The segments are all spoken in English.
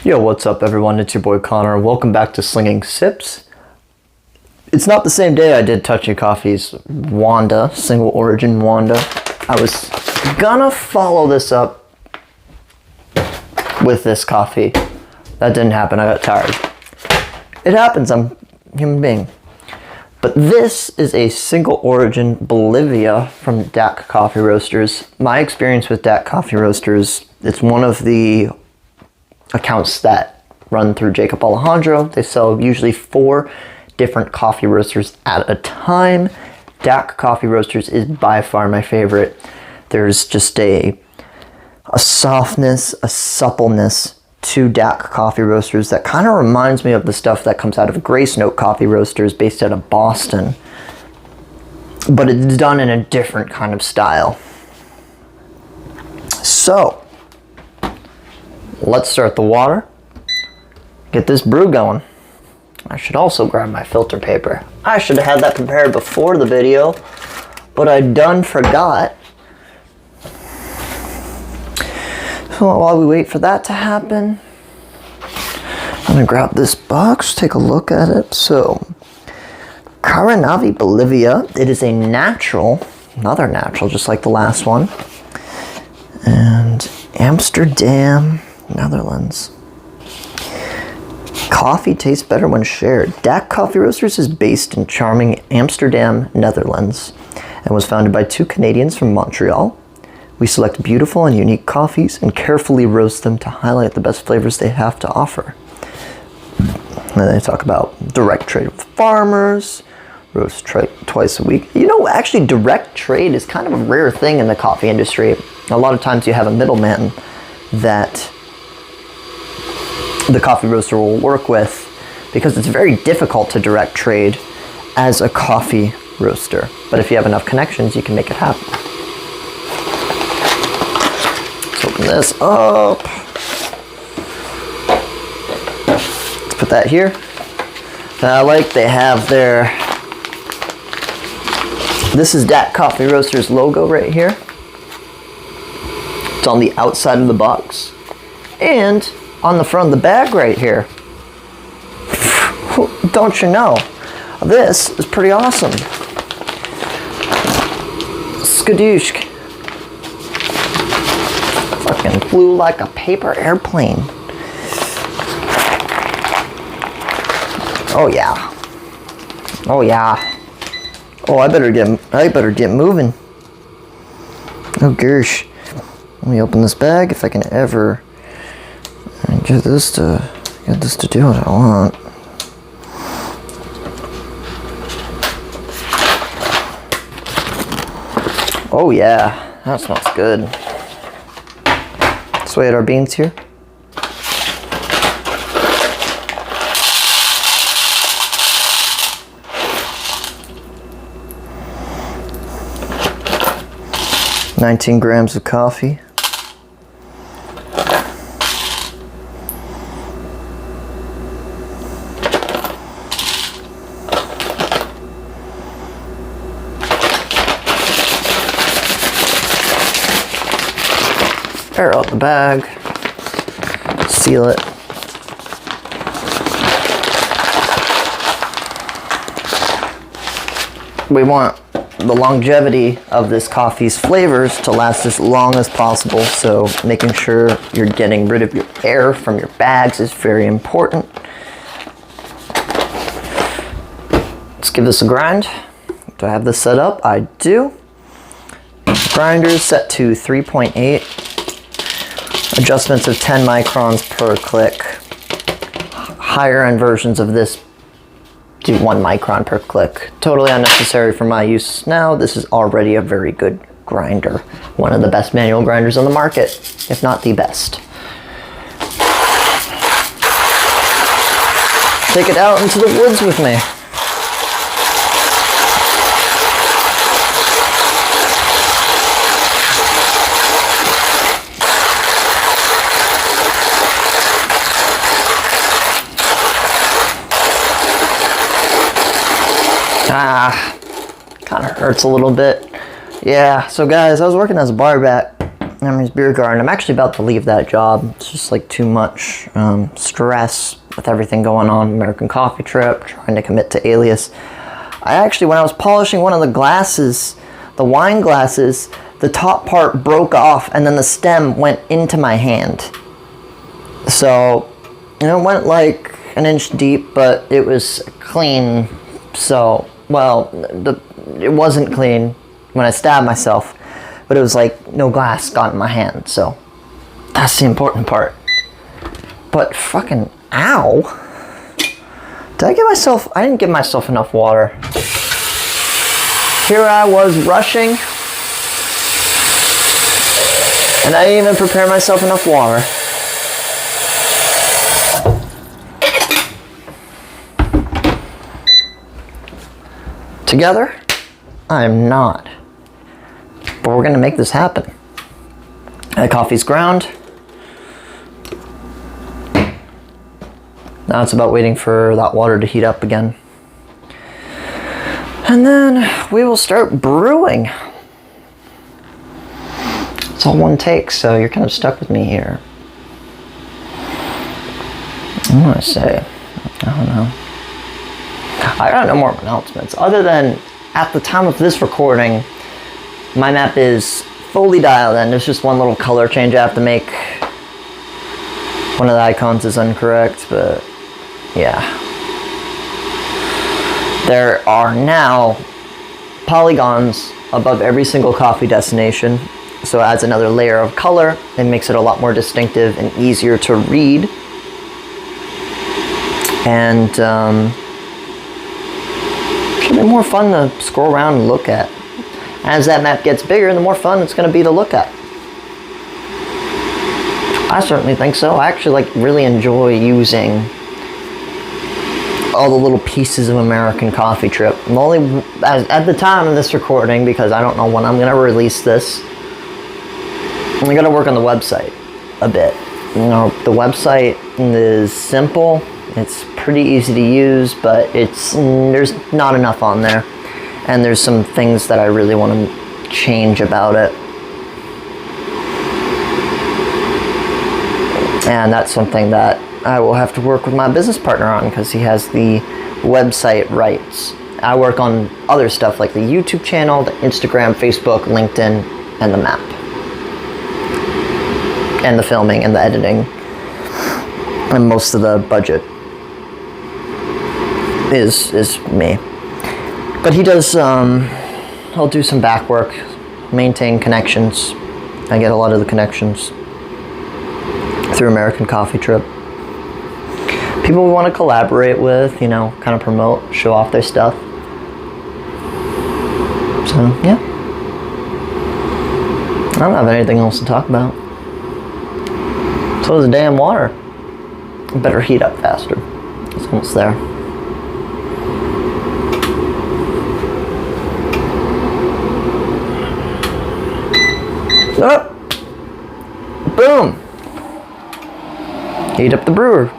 Yo, what's up everyone? It's your boy Connor. Welcome back to Slinging Sips. It's not the same day I did Touchy Coffee's Wanda, single origin Wanda. I was gonna follow this up with this coffee. That didn't happen, I got tired. It happens, I'm a human being. But this is a single origin Bolivia from Dak Coffee Roasters. My experience with Dak Coffee Roasters, it's one of the accounts that run through Jacob Alejandro. They sell usually 4 different coffee roasters at a time. Dak Coffee Roasters is by far my favorite. There's just a softness, a suppleness to Dak Coffee Roasters that kind of reminds me of the stuff that comes out of Grace Note Coffee Roasters based out of Boston. But it's done in a different kind of style. So, let's start the water. Get this brew going. I should also grab my filter paper. I should have had that prepared before the video, but I done forgot. So while we wait for that to happen, I'm gonna grab this box, take a look at it. So, Caranavi, Bolivia. It is a natural, another natural, just like the last one. And Amsterdam, Netherlands. Coffee tastes better when shared. Dak Coffee Roasters is based in charming Amsterdam, Netherlands, and was founded by 2 Canadians from Montreal. We select beautiful and unique coffees and carefully roast them to highlight the best flavors they have to offer. And they talk about direct trade with farmers, roast twice a week. You know, actually direct trade is kind of a rare thing in the coffee industry. A lot of times you have a middleman that the coffee roaster will work with because it's very difficult to direct trade as a coffee roaster. But if you have enough connections, you can make it happen. Let's open this up. Let's put that here. And I like they have their, this is Dak Coffee Roasters logo right here. It's on the outside of the box. And on the front of the bag right here. Don't you know? This is pretty awesome. Skadooshk. Fucking flew like a paper airplane. Oh yeah. Oh yeah. Oh, I better get moving. Oh gosh. Let me open this bag if I can ever get this to do what I want. Oh yeah, that smells good. Let's weigh out our beans here. $19 grams of coffee. Air out the bag, seal it. We want the longevity of this coffee's flavors to last as long as possible, so making sure you're getting rid of your air from your bags is very important. Let's give this a grind. Do I have this set up? I do. Grinder is set to 3.8. Adjustments of 10 microns per click. Higher end versions of this do 1 micron per click. Totally unnecessary for my use now. This is already a very good grinder. One of the best manual grinders on the market, if not the best. Take it out into the woods with me. Kind of hurts a little bit. Yeah, so guys, I was working as a barback Emery's Beer Garden. I'm actually about to leave that job. It's just like too much stress with everything going on. American Coffee Trip, trying to commit to Alias. I actually, when I was polishing one of the glasses, the wine glasses, the top part broke off and then the stem went into my hand. So, you know, it went like an inch deep, but it was clean. So, well, it wasn't clean when I stabbed myself, but it was like no glass got in my hand. So, that's the important part. But fucking, ow. I didn't give myself enough water. Here I was rushing, and I didn't even prepare myself enough water. Together, I'm not. But we're gonna make this happen. The coffee's ground. Now it's about waiting for that water to heat up again. And then we will start brewing. It's all one take, so you're kind of stuck with me here. What do I say? I don't know. I got no more announcements. Other than, at the time of this recording, my map is fully dialed in. There's just one little color change I have to make. One of the icons is incorrect, but yeah. There are now polygons above every single coffee destination, so it adds another layer of color and makes it a lot more distinctive and easier to read. And should be more fun to scroll around and look at. As that map gets bigger, the more fun it's going to be to look at. I certainly think so. I actually really enjoy using all the little pieces of American Coffee Trip. I'm only at the time of this recording, because I don't know when I'm going to release this. I'm going to work on the website a bit. You know, the website is simple. It's pretty easy to use, but there's not enough on there. And there's some things that I really want to change about it. And that's something that I will have to work with my business partner on, because he has the website rights. I work on other stuff like the YouTube channel, the Instagram, Facebook, LinkedIn, and the map. And the filming and the editing. And most of the budget is me. But he does, he'll do some back work, maintain connections. I get a lot of the connections through American Coffee Trip. People we want to collaborate with, you know, kind of promote, show off their stuff. So, yeah. I don't have anything else to talk about. So is the damn water. It better heat up faster. It's almost there. Oh. Boom. Heat up the brewer.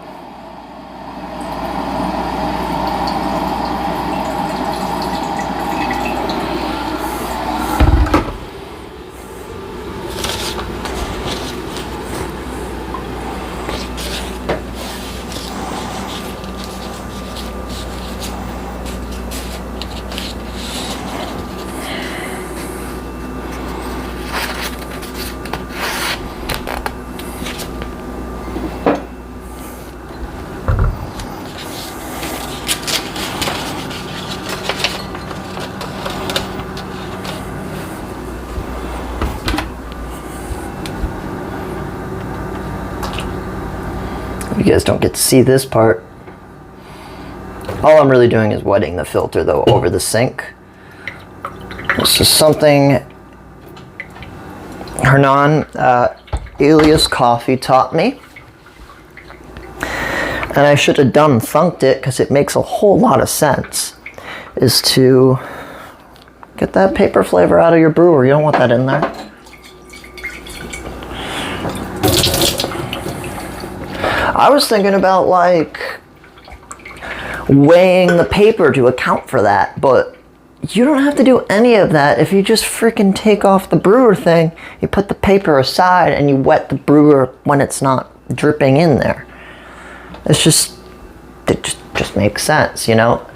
You guys don't get to see this part. All I'm really doing is wetting the filter though over the sink. This is something Hernan Alias Coffee taught me. And I should have thunked it, because it makes a whole lot of sense. Is to get that paper flavor out of your brewer. You don't want that in there. I was thinking about weighing the paper to account for that, but You don't have to do any of that if you just freaking take off the brewer thing, you put the paper aside, and you wet the brewer when it's not dripping in there. It just makes sense, you know?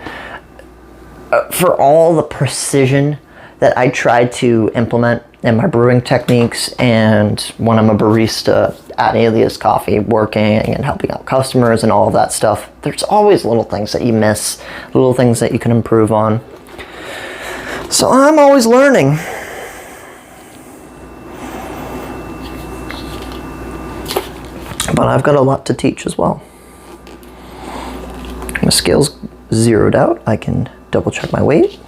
For all the precision that I tried to implement in my brewing techniques and when I'm a barista at Alias Coffee, working and helping out customers and all of that stuff, there's always little things that you miss, little things that you can improve on. So I'm always learning. But I've got a lot to teach as well. My scale's zeroed out. I can double check my weight.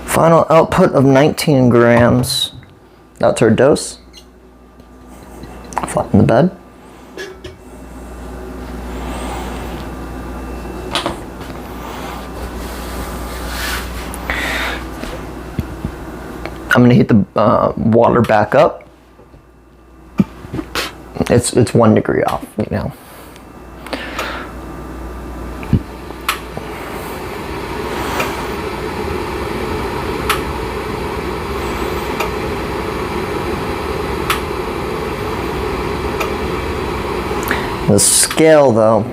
Final output of 19 grams. That's our dose. Flatten the bed. I'm gonna heat the water back up. It's 1 degree off, you know. The scale though,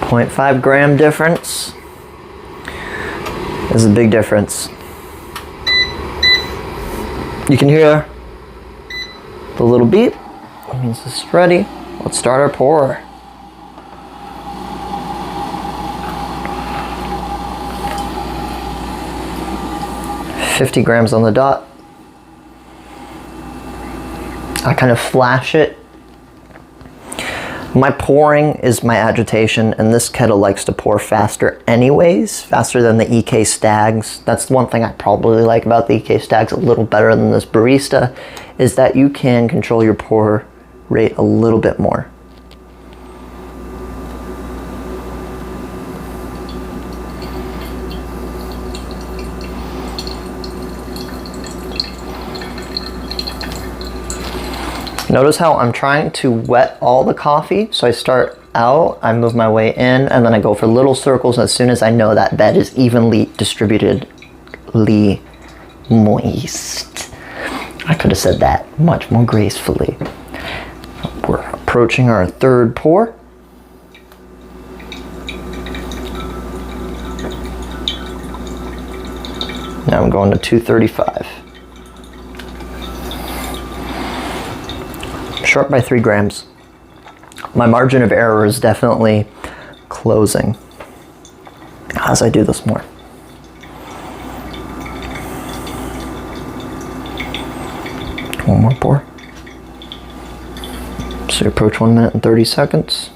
0.5 gram difference is a big difference. You can hear the little beep. That means this is ready. Let's start our pour. $50 grams on the dot. I kind of flash it. My pouring is my agitation, and this kettle likes to pour faster anyways, faster than the EK Stags. That's one thing I probably like about the EK Stags a little better than this Barista, is that you can control your pour rate a little bit more. Notice how I'm trying to wet all the coffee. So I start out, I move my way in, and then I go for little circles as soon as I know that bed is evenly distributedly moist. I could have said that much more gracefully. We're approaching our third pour. Now I'm going to 235. Short by 3 grams. My margin of error is definitely closing as I do this more. One more pour. So you approach 1 minute and 30 seconds.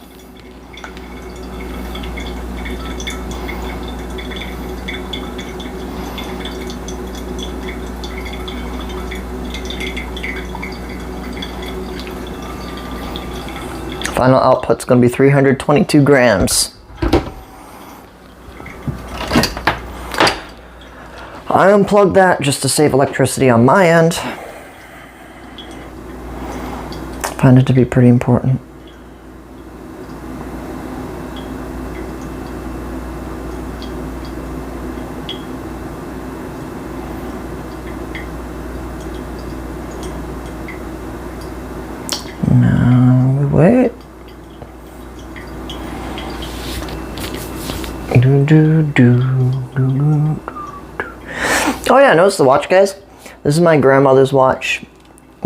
Final output's going to be 322 grams. I unplugged that just to save electricity on my end. I find it to be pretty important. Now we wait. Oh yeah, notice the watch, guys. This is my grandmother's watch.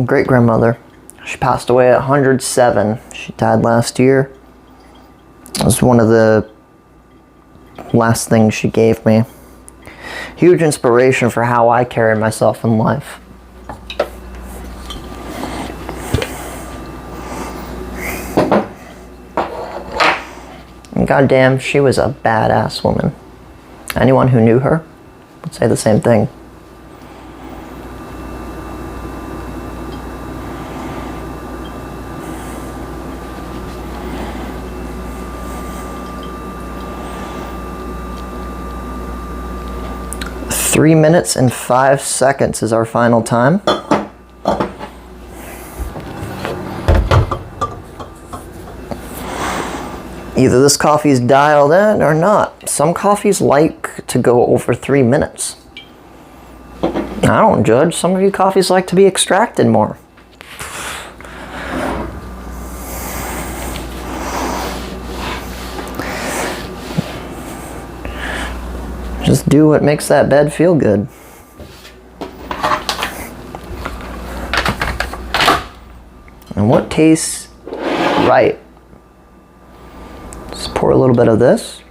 Great grandmother. She passed away at 107. She died last year. It was one of the last things she gave me. Huge inspiration for how I carry myself in life. And goddamn, she was a badass woman. Anyone who knew her would say the same thing. 3 minutes and 5 seconds is our final time. Either this coffee's dialed in or not. Some coffees like to go over 3 minutes. I don't judge. Some of you coffees like to be extracted more. Just do what makes that bed feel good. And what tastes right? Just pour a little bit of this.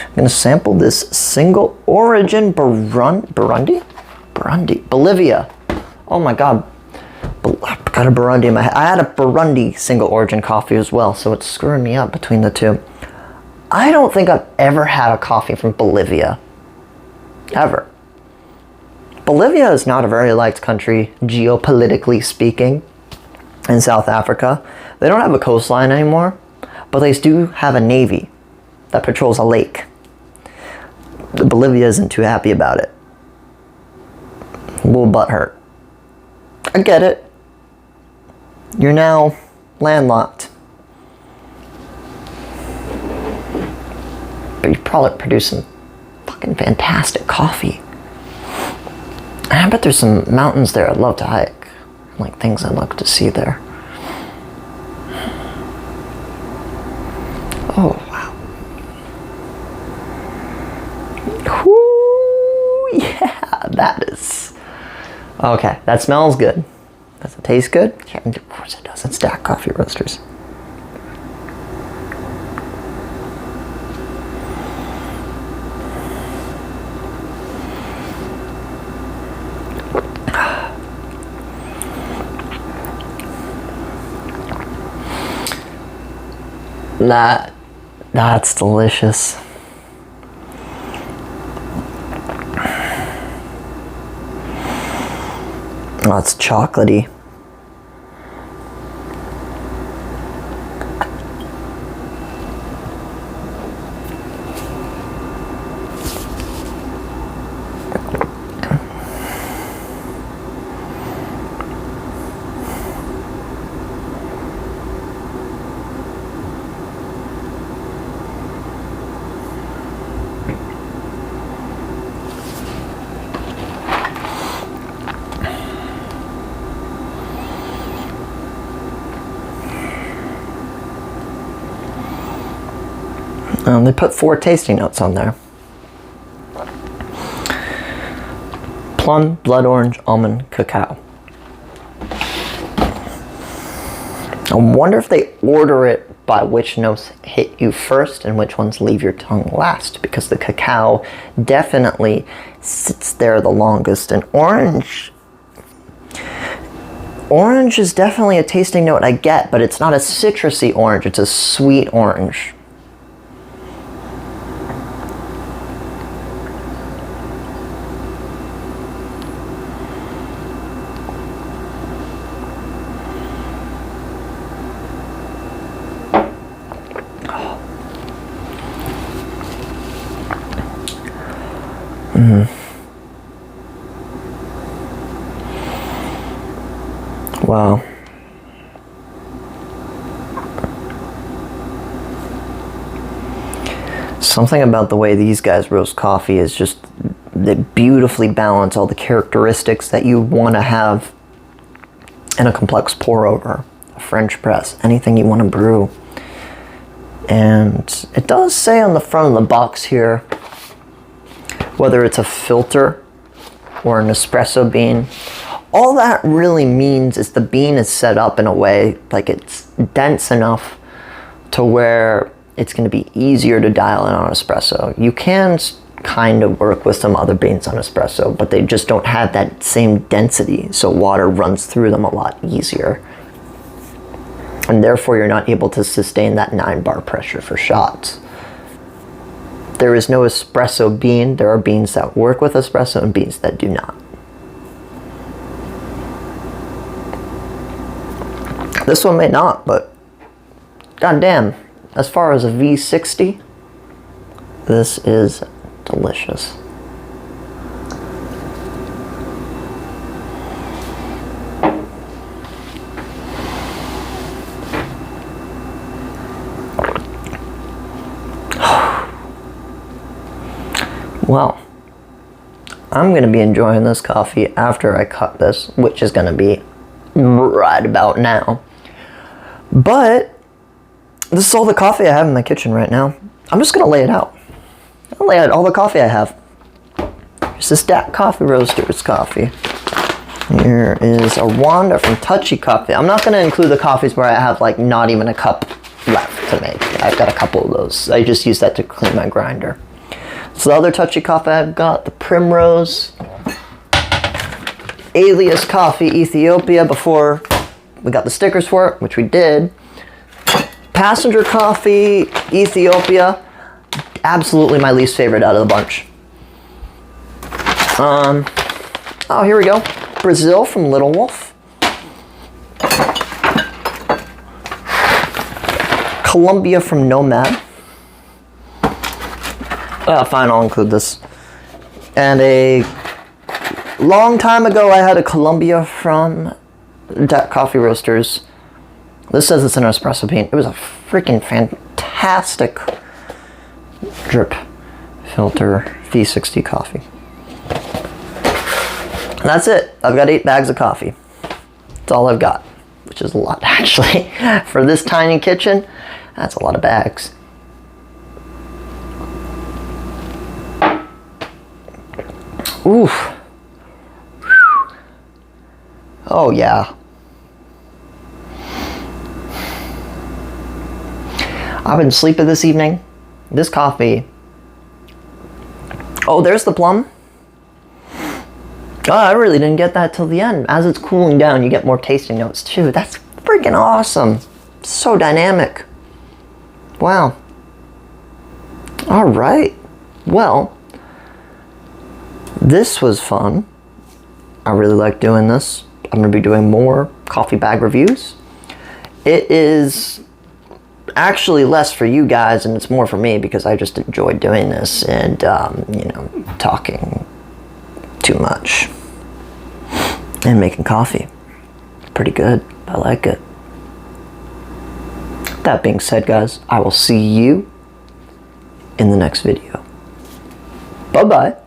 I'm going to sample this single origin Bolivia. Oh my God. I've got a Burundi in my head. I had a Burundi single origin coffee as well, so it's screwing me up between the two. I don't think I've ever had a coffee from Bolivia. Ever. Bolivia is not a very liked country, geopolitically speaking, in South Africa. They don't have a coastline anymore, but they do have a navy that patrols a lake. Bolivia isn't too happy about it. A little butthurt. I get it. You're now landlocked. But you're probably producing fucking fantastic coffee. And I bet there's some mountains there I'd love to hike. Like things I'd love to see there. Oh, wow. Whoo, yeah, that is... Okay, that smells good. Does it taste good? Yeah, of course it does. It's Dak Coffee Roasters. That's delicious. Oh, it's chocolatey. They put 4 tasting notes on there. Plum, blood orange, almond, cacao. I wonder if they order it by which notes hit you first and which ones leave your tongue last, because the cacao definitely sits there the longest. And orange is definitely a tasting note I get, but it's not a citrusy orange, it's a sweet orange. Wow. Something about the way these guys roast coffee is just, they beautifully balance all the characteristics that you want to have in a complex pour over, a French press, anything you want to brew. And it does say on the front of the box here, whether it's a filter or an espresso bean. All that really means is the bean is set up in a way like it's dense enough to where it's going to be easier to dial in on espresso. You can kind of work with some other beans on espresso, but they just don't have that same density, so water runs through them a lot easier. And therefore you're not able to sustain that 9 bar pressure for shots. There is no espresso bean. There are beans that work with espresso and beans that do not. This one may not, but goddamn, as far as a V60, this is delicious. Well, I'm going to be enjoying this coffee after I cut this, which is going to be right about now. But this is all the coffee I have in my kitchen right now. I'm just going to lay it out. I'll lay out all the coffee I have. This is Dak Coffee Roasters coffee. Here is a Wanda from Touchy Coffee. I'm not going to include the coffees where I have like not even a cup left to make. I've got a couple of those. I just use that to clean my grinder. So the other Touchy Coffee I've got, the Primrose, Alias Coffee Ethiopia before we got the stickers for it, which we did. Passenger Coffee Ethiopia, absolutely my least favorite out of the bunch. Oh, here we go. Brazil from Little Wolf. Colombia from Nomad. Fine, I'll include this. And a long time ago, I had a Colombia from Dak Coffee Roasters. This says it's an espresso bean. It was a freaking fantastic drip filter V60 coffee. And that's it. I've got 8 bags of coffee. That's all I've got, which is a lot actually. For this tiny kitchen, that's a lot of bags. Oof. Oh yeah. I've been sleeping this evening. This coffee. Oh, there's the plum. Oh, I really didn't get that till the end. As it's cooling down, you get more tasting notes too. That's freaking awesome. So dynamic. Wow. All right. Well, this was fun. I really like doing this. I'm going to be doing more coffee bag reviews. It is actually less for you guys and it's more for me because I just enjoy doing this and, you know, talking too much and making coffee. Pretty good. I like it. That being said, guys, I will see you in the next video. Bye-bye.